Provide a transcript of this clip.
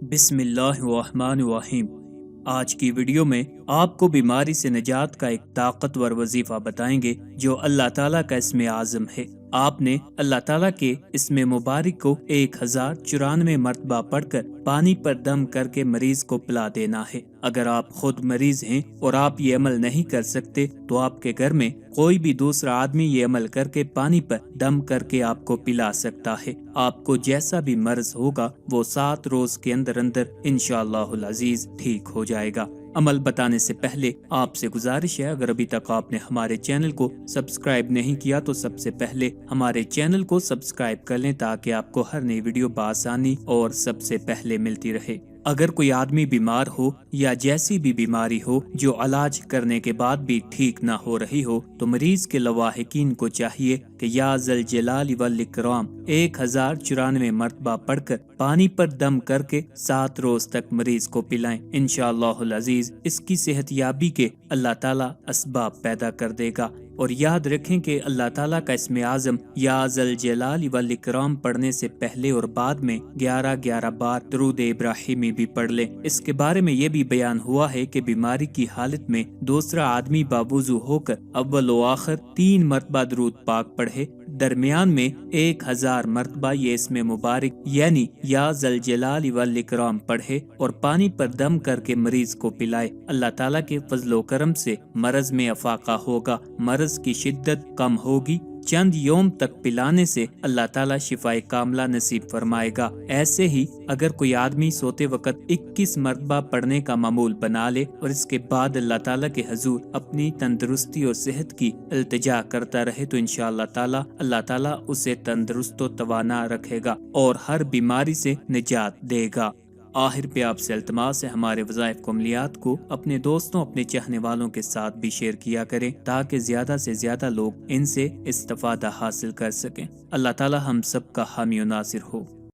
بسم اللہ الرحمن الرحیم۔ آج کی ویڈیو میں آپ کو بیماری سے نجات کا ایک طاقتور وظیفہ بتائیں گے جو اللہ تعالیٰ کا اسم اعظم ہے۔ آپ نے اللہ تعالیٰ کے اسم مبارک کو 1094 مرتبہ پڑھ کر پانی پر دم کر کے مریض کو پلا دینا ہے۔ اگر آپ خود مریض ہیں اور آپ یہ عمل نہیں کر سکتے تو آپ کے گھر میں کوئی بھی دوسرا آدمی یہ عمل کر کے پانی پر دم کر کے آپ کو پلا سکتا ہے۔ آپ کو جیسا بھی مرض ہوگا وہ 7 روز کے اندر انشاءاللہ العزیز ٹھیک ہو جائے گا۔ عمل بتانے سے پہلے آپ سے گزارش ہے، اگر ابھی تک آپ نے ہمارے چینل کو سبسکرائب نہیں کیا تو سب سے پہلے ہمارے چینل کو سبسکرائب کر لیں تاکہ آپ کو ہر نئی ویڈیو بآسانی اور سب سے پہلے ملتی رہے۔ اگر کوئی آدمی بیمار ہو یا جیسی بھی بیماری ہو جو علاج کرنے کے بعد بھی ٹھیک نہ ہو رہی ہو تو مریض کے لواحقین کو چاہیے کہ یا ذوالجلال والاکرام 1094 مرتبہ پڑھ کر پانی پر دم کر کے 7 روز تک مریض کو پلائیں۔ انشاءاللہ العزیز اس کی صحت یابی کے اللہ تعالیٰ اسباب پیدا کر دے گا۔ اور یاد رکھیں کہ اللہ تعالیٰ کا اسم اعظم یا ذوالجلال والاکرام پڑھنے سے پہلے اور بعد میں 11 بار درود ابراہیمی بھی پڑھ لیں۔ اس کے بارے میں یہ بھی بیان ہوا ہے کہ بیماری کی حالت میں دوسرا آدمی باوضو ہو کر اول و آخر 3 مرتبہ درود پاک پڑھے، درمیان میں 1000 مرتبہ یہ اسم مبارک یعنی یا ذوالجلال والاکرام پڑھے اور پانی پر دم کر کے مریض کو پلائے۔ اللہ تعالیٰ کے فضل و کرم سے مرض میں افاقہ ہوگا، مرض کی شدت کم ہوگی۔ چند یوم تک پلانے سے اللہ تعالیٰ شفاء کاملہ نصیب فرمائے گا۔ ایسے ہی اگر کوئی آدمی سوتے وقت 21 مرتبہ پڑھنے کا معمول بنا لے اور اس کے بعد اللہ تعالیٰ کے حضور اپنی تندرستی اور صحت کی التجا کرتا رہے تو انشاءاللہ تعالیٰ اللہ تعالیٰ اسے تندرست و توانا رکھے گا اور ہر بیماری سے نجات دے گا۔ آخر پہ آپ سے التماس ہے ہمارے وظائف کو عملیات کو اپنے دوستوں اپنے چاہنے والوں کے ساتھ بھی شیئر کیا کریں تاکہ زیادہ سے زیادہ لوگ ان سے استفادہ حاصل کر سکیں۔ اللہ تعالی ہم سب کا حامی و ناصر ہو۔